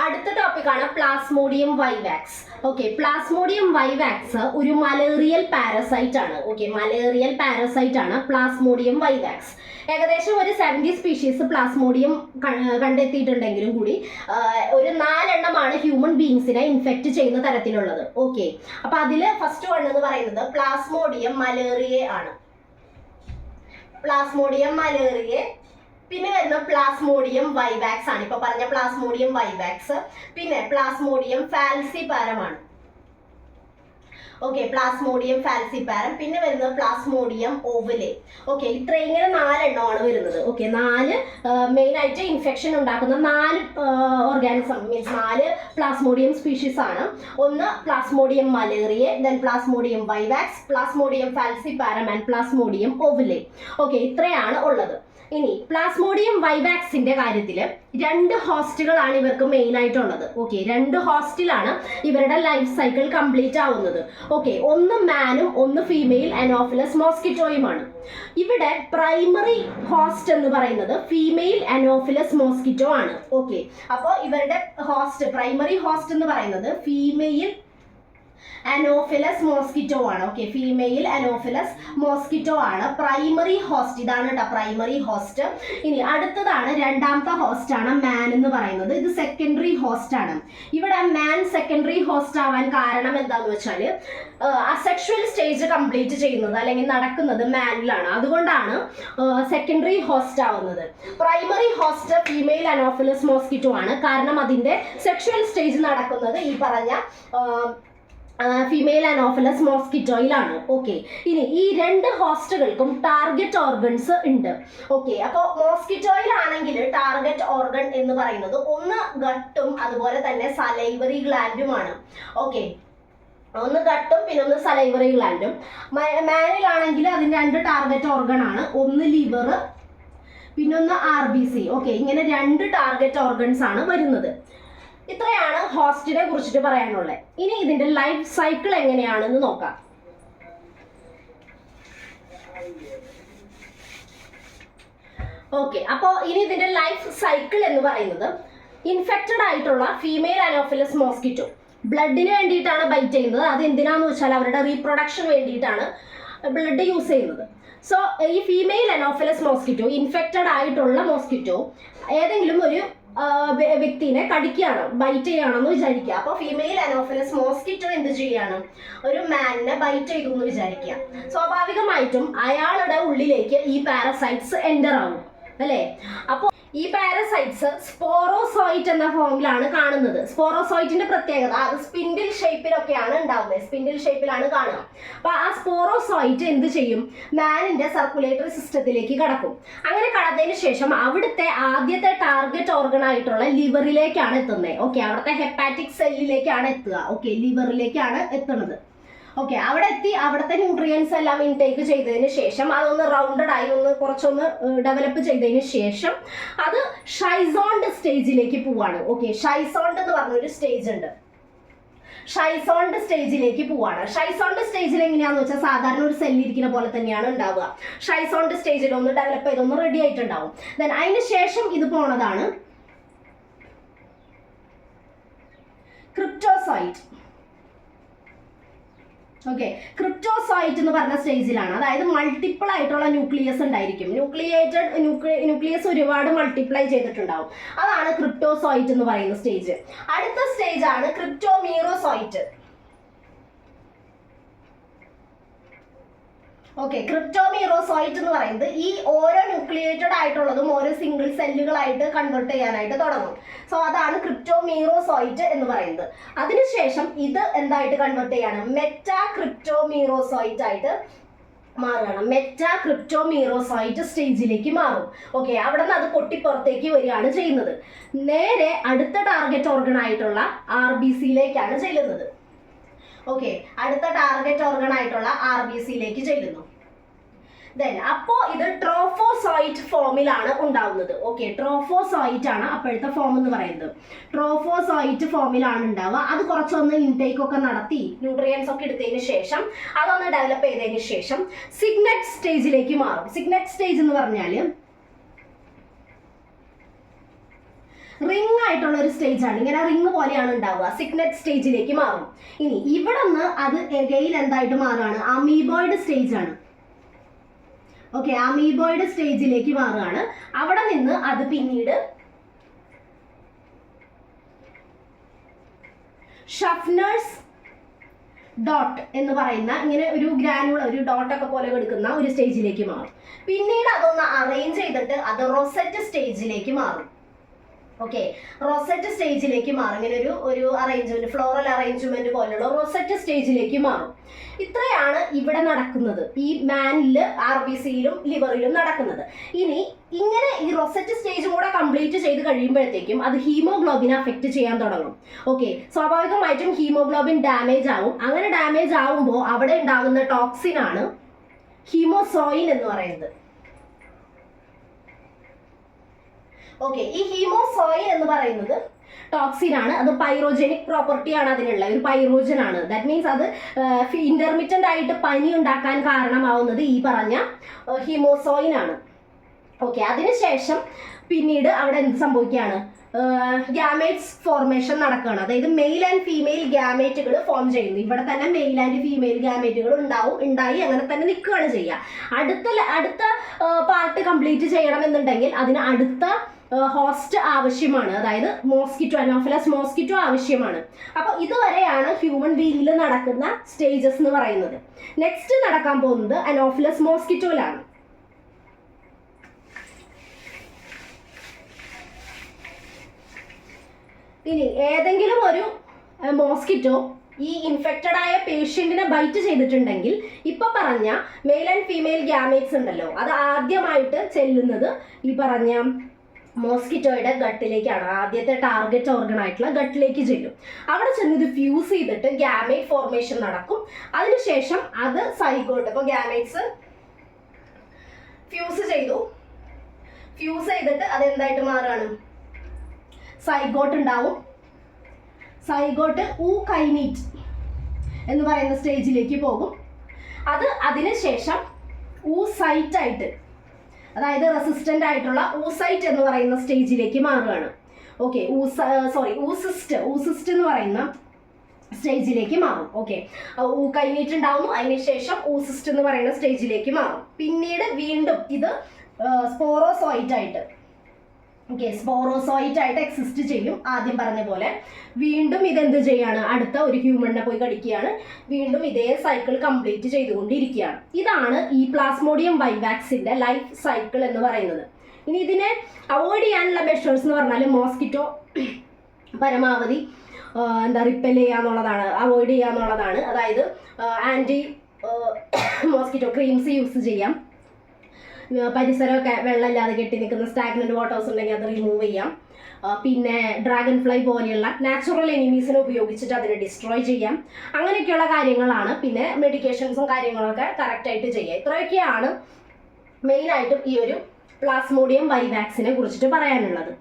അടുത്ത ടോപ്പിക്കാണ് Plasmodium vivax. Okay, Plasmodium vivax ഒരു മലേറിയൽ പാരസൈറ്റ് ആണ്. ഓക്കെ, മലേറിയൽ പാരസൈറ്റ് ആണ് പ്ലാസ്മോഡിയം വൈവാക്സ്. ഏകദേശം ഒരു 70 സ്പീഷീസ് പ്ലാസ്മോഡിയം കണ്ടെത്തിയിട്ടുണ്ടെങ്കിലും കൂടി ഒരു 4 എണ്ണമാണ് ഹ്യൂമൻ ബീങ്സിനെ ഇൻഫെക്റ്റ് ചെയ്യുന്ന തരത്തിലുള്ളത്. ഓക്കെ, അപ്പൊ അതിൽ ഫസ്റ്റ് വൺ എന്ന് പറയുന്നത് പ്ലാസ്മോഡിയം മലേറിയെ ആണ്. പ്ലാസ്മോഡിയം മലേറിയെ, പിന്നെ വരുന്ന പ്ലാസ്മോഡിയം വൈവാക്സ് ആണ്, ഇപ്പൊ പറഞ്ഞ പ്ലാസ്മോഡിയം വൈവാക്സ്. പിന്നെ പ്ലാസ്മോഡിയം ഫാൽസിപാരമാണ്. Okay, plasmodium falciparum. പിന്നെ വരുന്നത് പ്ലാസ്മോഡിയം ഓവലെ. ഓക്കെ, ഇങ്ങനെ 4 എണ്ണമാണ് വരുന്നത്. ഓക്കെ, 4 മെയിൻ ആയിട്ട് ഇൻഫെക്ഷൻ ഉണ്ടാക്കുന്ന 4 ഓർഗാനിസം മീൻസ് 4 പ്ലാസ്മോഡിയം സ്പീഷീസ് ആണ്. ഒന്ന് plasmodium malariae, then plasmodium vivax, plasmodium falciparum and plasmodium ovale. Okay, ഇത്രയാണ് ഉള്ളത്. ഇനി പ്ലാസ്മോഡിയം വൈവാക്സിന്റെ കാര്യത്തിൽ 2 ഹോസ്റ്റുകളാണ് ഇവർക്ക് മെയിൻ ആയിട്ടുള്ളത്. ഓക്കെ, 2 ഹോസ്റ്റിലാണ് ഇവരുടെ ലൈഫ് സൈക്കിൾ കംപ്ലീറ്റ് ആവുന്നത്. ഓക്കെ, ഒന്ന് മാനും ഒന്ന് ഫീമെയിൽ അനോഫിലസ് മോസ്കിറ്റോയുമാണ്. ഇവിടെ പ്രൈമറി ഹോസ്റ്റ് എന്ന് പറയുന്നത് ഫീമെയിൽ അനോഫിലസ് മോസ്കിറ്റോ ആണ്. ഓക്കെ, അപ്പോൾ ഇവരുടെ ഹോസ്റ്റ് പ്രൈമറി ഹോസ്റ്റ് എന്ന് പറയുന്നത് ഫീമെയിൽ അനോഫിലസ് മോസ്കിറ്റോ ആണ്. ഓക്കെ, ഫീമെയിൽ അനോഫിലസ് മോസ്കിറ്റോ ആണ് പ്രൈമറി ഹോസ്റ്റ്. ഇതാണ് കേട്ടോ പ്രൈമറി ഹോസ്റ്റ്. ഇനി അടുത്തതാണ് രണ്ടാമത്തെ ഹോസ്റ്റ് ആണ് മാൻ എന്ന് പറയുന്നത്. ഇത് സെക്കൻഡറി ഹോസ്റ്റ് ആണ്. ഇവിടെ മാൻ സെക്കൻഡറി ഹോസ്റ്റ് ആവാൻ കാരണം എന്താന്ന് വെച്ചാൽ അസെക്ഷുവൽ സ്റ്റേജ് കംപ്ലീറ്റ് ചെയ്യുന്നത് അല്ലെങ്കിൽ നടക്കുന്നത് മാനിലാണ്. അതുകൊണ്ടാണ് സെക്കൻഡറി ഹോസ്റ്റ് ആവുന്നത്. Primary host female anopheles mosquito ആണ്. കാരണം അതിന്റെ സെക്ഷുവൽ സ്റ്റേജ് നടക്കുന്നത് ഈ പറഞ്ഞ ഫീമെയിൽ അനോഫിലസ് മോസ്കിറ്റോയിലാണ്. ഓക്കെ, ഇനി ഈ 2 ഹോസ്റ്റുകൾക്കും ടാർഗറ്റ് ഓർഗൻസ് ഉണ്ട്. ഓക്കെ, അപ്പോൾ മോസ്കിറ്റോയിലാണെങ്കിൽ ടാർഗറ്റ് ഓർഗൻ എന്ന് പറയുന്നത് ഒന്ന് ഗട്ടും അതുപോലെ തന്നെ സലൈവറി ഗ്ലാൻഡുമാണ്. ഓക്കെ, ഒന്ന് ഗട്ടും പിന്നെ ഒന്ന് സലൈവറി ഗ്ലാൻഡും. മാനിലാണെങ്കിൽ അതിന് 2 ടാർഗറ്റ് ഓർഗൺ ആണ്. ഒന്ന് ലിവർ പിന്നെ ഒന്ന് RBC. ഓക്കെ, ഇങ്ങനെ 2 ടാർഗറ്റ് ഓർഗൻസ് ആണ് വരുന്നത്. ഇത്രയാണ് ഹോസ്റ്റിനെ കുറിച്ചിട്ട് പറയാനുള്ളത്. ഇനി ഇതിന്റെ ലൈഫ് സൈക്കിൾ എങ്ങനെയാണെന്ന് നോക്കാം. ഓക്കെ, അപ്പോൾ ഇനി ഇതിന്റെ ലൈഫ് സൈക്കിൾ എന്ന് പറയുന്നത് ഇൻഫെക്റ്റഡ് ആയിട്ടുള്ള ഫീമെയിൽ അനോഫിലസ് മോസ്കിറ്റോ ബ്ലഡിന് വേണ്ടിയിട്ടാണ് ബൈറ്റ് ചെയ്യുന്നത്. അത് എന്തിനാന്ന് വെച്ചാൽ അവരുടെ റീപ്രൊഡക്ഷൻ വേണ്ടിയിട്ടാണ് ബ്ലഡ് യൂസ് ചെയ്യുന്നത്. സോ ഈ ഫീമെയിൽ അനോഫിലസ് മോസ്കിറ്റോ ഇൻഫെക്റ്റഡ് ആയിട്ടുള്ള മോസ്കിറ്റോ ഏതെങ്കിലും ഒരു വ്യക്തിനെ കടിക്കുകയാണോ ബൈറ്റ് ചെയ്യുകയാണെന്ന് വിചാരിക്കുക. അപ്പോൾ ഫീമെയിൽ അനോഫിലസ് മോസ്കിറ്റോ എന്ത് ചെയ്യാണ്, ഒരു മാനിനെ ബൈറ്റ് ചെയ്തു എന്ന് വിചാരിക്കുക. സ്വാഭാവികമായിട്ടും അയാളുടെ ഉള്ളിലേക്ക് ഈ പാരസൈറ്റ്സ് എൻ്റർ ആവും അല്ലേ. അപ്പോൾ ഈ പാരസൈറ്റ്സ് സ്പോറോസോയിറ്റ് എന്ന ഫോമിലാണ് കാണുന്നത്. സ്പോറോസോയിറ്റിന്റെ പ്രത്യേകത അത് സ്പിൻഡിൽ ഷേപ്പിലൊക്കെയാണ് ഉണ്ടാവുന്നത്. സ്പിൻഡിൽ ഷേപ്പിലാണ് കാണുക. അപ്പൊ ആ സ്പോറോസോയിറ്റ് എന്ത് ചെയ്യും, മാനിന്റെ സർക്കുലേറ്ററി സിസ്റ്റത്തിലേക്ക് കടക്കും. അങ്ങനെ കടന്നതിന് ശേഷം അവിടുത്തെ ആദ്യത്തെ ടാർഗറ്റ് ഓർഗൺ ആയിട്ടുള്ള ലിവറിലേക്കാണ് എത്തുന്നത്. ഓക്കെ, അവിടുത്തെ ഹെപ്പാറ്റിക് സെല്ലിലേക്കാണ് എത്തുക. ഓക്കെ, ലിവറിലേക്കാണ് എത്തുന്നത്. ഓക്കെ, അവിടെ എത്തി അവിടുത്തെ ന്യൂട്രിയൻസ് എല്ലാം ഇൻടേക്ക് ചെയ്തതിന് ശേഷം അതൊന്ന് റൗണ്ടഡ് ആയി കുറച്ചൊന്ന് ഡെവലപ്പ് ചെയ്തതിന് ശേഷം അത് ഷൈസോണ്ട് സ്റ്റേജിലേക്ക് പോവാണ്. ഓക്കെ, ഷൈസോണ്ട് എന്ന് പറഞ്ഞൊരു സ്റ്റേജ് ഉണ്ട്. ഷൈസോണ്ട് സ്റ്റേജിലേക്ക് പോവാണ്. ഷൈസോണ്ട് സ്റ്റേജിൽ എങ്ങനെയാന്ന് വെച്ചാൽ സാധാരണ ഒരു സെല്ലിരിക്കുന്ന പോലെ തന്നെയാണ് ഉണ്ടാവുക. ഷൈസോണ്ട് സ്റ്റേജിൽ ഒന്ന് ഡെവലപ്പ് ചെയ്തൊന്ന് റെഡി ആയിട്ടുണ്ടാവും. ദെൻ അതിന് ശേഷം ഇത് പോണതാണ് ക്രിപ്റ്റോസോയിറ്റ്. ഓക്കെ, ക്രിപ്റ്റോസോയിറ്റ് എന്ന് പറഞ്ഞ സ്റ്റേജിലാണ്. അതായത് മൾട്ടിപ്പിൾ ആയിട്ടുള്ള ന്യൂക്ലിയസ് ഉണ്ടായിരിക്കും. ന്യൂക്ലിയസ് ഒരുപാട് മൾട്ടിപ്ലൈ ചെയ്തിട്ടുണ്ടാവും. അതാണ് ക്രിപ്റ്റോസോയിറ്റ് എന്ന് പറയുന്ന സ്റ്റേജ്. അടുത്ത സ്റ്റേജ് ആണ് ക്രിപ്റ്റോമീറോസോയിറ്റ്. ഓക്കെ, ക്രിപ്റ്റോമീറോസോയിറ്റ് എന്ന് പറയുന്നത് ഈ ഓരോ ന്യൂക്ലിയേറ്റഡ് ആയിട്ടുള്ളതും ഓരോ സിംഗിൾ സെല്ലുകളായിട്ട് കൺവേർട്ട് ചെയ്യാനായിട്ട് തുടങ്ങും. സോ അതാണ് ക്രിപ്റ്റോമീറോസോയിറ്റ് എന്ന് പറയുന്നത്. അതിനുശേഷം ഇത് എന്തായിട്ട് കൺവേർട്ട് ചെയ്യാണ്, മെറ്റാ ക്രിപ്റ്റോമീറോസോയിറ്റ് ആയിട്ട് മാറുകയാണ്. മെറ്റാ ക്രിപ്റ്റോമീറോസോയിറ്റ് സ്റ്റേജിലേക്ക് മാറും. ഓക്കെ, അവിടെ നിന്ന് അത് പൊട്ടിപ്പുറത്തേക്ക് വരികയാണ് ചെയ്യുന്നത്. നേരെ അടുത്ത ടാർഗറ്റ് ഓർഗൺ ആയിട്ടുള്ള RBCയിലേക്കാണ് ചെല്ലുന്നത്. ഓക്കെ, അടുത്ത ടാർഗറ്റ് ഓർഗൺ ആയിട്ടുള്ള RBCയിലേക്ക് ചെല്ലുന്നു. ദെൻ അപ്പോൾ ഇത് ട്രോഫോസോയിറ്റ് ഫോമിലാണ് ഉണ്ടാവുന്നത്. ഓക്കെ, ട്രോഫോസോയിറ്റ് ആണ് അപ്പോഴത്തെ ഫോം എന്ന് പറയുന്നത്. ട്രോഫോസോയിറ്റ് ഫോമിലാണ് ഉണ്ടാവുക. അത് കുറച്ചൊന്ന് ഇൻടേക്ക് ഒക്കെ നടത്തി ന്യൂട്രിയൻസ് ഒക്കെ എടുത്തതിന് ശേഷം അതൊന്ന് ഡെവലപ്പ് ചെയ്തതിന് ശേഷം സിഗ്നറ്റ് സ്റ്റേജിലേക്ക് മാറും. സിഗ്നറ്റ് സ്റ്റേജ് എന്ന് പറഞ്ഞാൽ റിംഗ് ആയിട്ടുള്ള ഒരു സ്റ്റേജ് ആണ്. ഇങ്ങനെ റിംഗ് പോലെയാണ് ഉണ്ടാവുക. സിഗ്നറ്റ് സ്റ്റേജിലേക്ക് മാറും. ഇനി ഇവിടെ നിന്ന് അത് എഗെയിൻ എന്തായിട്ട് മാറുകയാണ്? അമീബോയിഡ് സ്റ്റേജ് ആണ്. ഓക്കെ, അമീബോയിഡ് സ്റ്റേജിലേക്ക് മാറുകയാണ്. അവിടെ നിന്ന് അത് പിന്നീട് ഷഫ്നേഴ്സ് ഡോട്ട് എന്ന് പറയുന്ന ഇങ്ങനെ ഒരു ഗ്രാനുളർ, ഒരു ഡോട്ടൊക്കെ പോലെ എടുക്കുന്ന ഒരു സ്റ്റേജിലേക്ക് മാറും. പിന്നീട് അതൊന്ന് അറേഞ്ച് ചെയ്തിട്ട് അത് റൊസെറ്റ് സ്റ്റേജിലേക്ക് മാറും. ഓക്കെ, റൊസെറ്റ് സ്റ്റേജിലേക്ക് മാറും. ഇങ്ങനെ ഒരു അറേഞ്ച്മെന്റ്, ഫ്ലോറൽ അറേഞ്ച്മെന്റ് പോലുള്ള റൊസെറ്റ് സ്റ്റേജിലേക്ക് മാറും. ഇത്രയാണ് ഇവിടെ നടക്കുന്നത്, ഈ മാനില്, RBCയിലും ലിവറിലും നടക്കുന്നത്. ഇനി ഇങ്ങനെ ഈ റൊസെറ്റ് സ്റ്റേജും കൂടെ കംപ്ലീറ്റ് ചെയ്ത് കഴിയുമ്പോഴത്തേക്കും അത് ഹീമോഗ്ലോബിനെ അഫക്റ്റ് ചെയ്യാൻ തുടങ്ങും. ഓക്കെ, സ്വാഭാവികമായിട്ടും ഹീമോഗ്ലോബിൻ ഡാമേജ് ആവും. അങ്ങനെ ഡാമേജ് ആവുമ്പോൾ അവിടെ ഉണ്ടാകുന്ന ടോക്സിൻ ആണ് ഹീമോസോയിൻ എന്ന് പറയുന്നത്. ഓക്കെ, ഈ ഹീമോസോയിൻ എന്ന് പറയുന്നത് ടോക്സിൻ ആണ്. അത് പൈറോജനിക് പ്രോപ്പർട്ടി ആണ് അതിനുള്ള, ഒരു പൈറോജൻ ആണ്. ദാറ്റ് മീൻസ് അത് ഇന്റർമിറ്റന്റ് ആയിട്ട് പനി ഉണ്ടാക്കാൻ കാരണമാവുന്നത് ഈ പറഞ്ഞ ഹീമോസോയിൻ ആണ്. ഓക്കെ, അതിനുശേഷം പിന്നീട് അവിടെ എന്ത് സംഭവിക്കുകയാണ്? ഗ്യാമേറ്റ്സ് ഫോർമേഷൻ നടക്കുകയാണ്. അതായത് മെയിൽ ആൻഡ് ഫീമെയിൽ ഗ്യാമേറ്റുകൾ ഫോം ചെയ്യുന്നു. ഇവിടെ തന്നെ മെയിൽ ആൻഡ് ഫീമെയിൽ ഗ്യാമേറ്റുകൾ ഉണ്ടായി അങ്ങനെ തന്നെ നിൽക്കുകയാണ് ചെയ്യുക. അടുത്ത പാർട്ട് കംപ്ലീറ്റ് ചെയ്യണമെന്നുണ്ടെങ്കിൽ അതിന് അടുത്ത ഹോസ്റ്റ് ആവശ്യമാണ്. അതായത് മോസ്കിറ്റോ, അനോഫിലസ് മോസ്കിറ്റോ ആവശ്യമാണ്. അപ്പോൾ ഇതുവരെയാണ് ഹ്യൂമൻ ബീയിങ്ങിൽ നടക്കുന്ന സ്റ്റേജസ് എന്ന് പറയുന്നത്. നെക്സ്റ്റ് നടക്കാൻ പോകുന്നത് അനോഫിലസ് മോസ്കിറ്റോയിലാണ്. ഇനി ഏതെങ്കിലും ഒരു മോസ്കിറ്റോ ഈ ഇൻഫെക്റ്റഡ് ആയ പേഷ്യന്റിനെ ബൈറ്റ് ചെയ്തിട്ടുണ്ടെങ്കിൽ ഇപ്പൊ പറഞ്ഞ മെയിൽ ആൻഡ് ഫീമെയിൽ ഗ്യാമേറ്റ്സ് ഉണ്ടല്ലോ, അത് ആദ്യമായിട്ട് ചെല്ലുന്നത് ഈ പറഞ്ഞ മോസ്കിറ്റോയുടെ ഗട്ടിലേക്കാണ്. ആദ്യത്തെ ടാർഗറ്റ് ഓർഗൺ ആയിട്ടുള്ള ഗട്ടിലേക്ക് ചെല്ലും. അവിടെ ചെന്ന് ഇത് ഫ്യൂസ് ചെയ്തിട്ട് ഗ്യാമേറ്റ് ഫോർമേഷൻ നടക്കും. അതിനുശേഷം അത് സൈഗോട്ട്, ഇപ്പൊ ഗ്യാമേറ്റ്സ് ഫ്യൂസ് ചെയ്തിട്ട് അതെന്തായിട്ട് മാറുകയാണ്? സൈഗോട്ട് ഉണ്ടാവും. സൈഗോട്ട് ഊകൈനീറ്റ് എന്ന് പറയുന്ന സ്റ്റേജിലേക്ക് പോകും. അതിനുശേഷം ഊസൈറ്റ് ആയിട്ട്, അതായത് റെസിസ്റ്റന്റ് ആയിട്ടുള്ള ഊസൈറ്റ് എന്ന് പറയുന്ന സ്റ്റേജിലേക്ക് മാറുകയാണ്. ഓക്കെ, ഊസിസ്റ്റ് എന്ന് പറയുന്ന സ്റ്റേജിലേക്ക് മാറും. ഓക്കെ, ഊകൈനീറ്റ് ഉണ്ടാവുന്നു. അതിനുശേഷം ഊസിസ്റ്റ് എന്ന് പറയുന്ന സ്റ്റേജിലേക്ക് മാറും. പിന്നീട് വീണ്ടും ഇത് സ്പോറോസോയിറ്റ് ആയിട്ട്, ഓക്കെ, സ്പോറോസോയിറ്റ് ആയിട്ട് എക്സിസ്റ്റ് ചെയ്യും. ആദ്യം പറഞ്ഞ പോലെ വീണ്ടും ഇതെന്ത് ചെയ്യാണ്? അടുത്ത ഒരു ഹ്യൂമണിനെ പോയി കടിക്കുകയാണ്. വീണ്ടും ഇതേ സൈക്കിൾ കംപ്ലീറ്റ് ചെയ്തുകൊണ്ടിരിക്കുകയാണ്. ഇതാണ് ഈ പ്ലാസ്മോഡിയം വൈവാക്സിന്റെ ലൈഫ് സൈക്കിൾ എന്ന് പറയുന്നത്. ഇനി ഇതിനെ അവോയ്ഡ് ചെയ്യാനുള്ള മെഷേഴ്സ് എന്ന് പറഞ്ഞാൽ മോസ്കിറ്റോ പരമാവധി റിപ്പൽ ചെയ്യാന്നുള്ളതാണ്, അവോയ്ഡ് ചെയ്യാന്നുള്ളതാണ്. അതായത് ആൻറ്റി മോസ്കിറ്റോ ക്രീംസ് യൂസ് ചെയ്യാം. പരിസരമൊക്കെ വെള്ളമില്ലാതെ കെട്ടി നിൽക്കുന്ന സ്റ്റാഗ്നന്റ് വാട്ടേഴ്സ് ഉണ്ടെങ്കിൽ അത് റിമൂവ് ചെയ്യാം. പിന്നെ ഡ്രാഗൺ ഫ്ലൈ പോലെയുള്ള നാച്ചുറൽ എനിമീസിനെ ഉപയോഗിച്ചിട്ട് അതിനെ ഡിസ്ട്രോയ് ചെയ്യാം. അങ്ങനെയൊക്കെയുള്ള കാര്യങ്ങളാണ്. പിന്നെ മെഡിക്കേഷൻസും കാര്യങ്ങളൊക്കെ കറക്റ്റായിട്ട് ചെയ്യുക. ഇത്രയൊക്കെയാണ് മെയിനായിട്ടും ഈ ഒരു പ്ലാസ്മോഡിയം വൈവാക്സിനെ കുറിച്ചിട്ട് പറയാനുള്ളത്.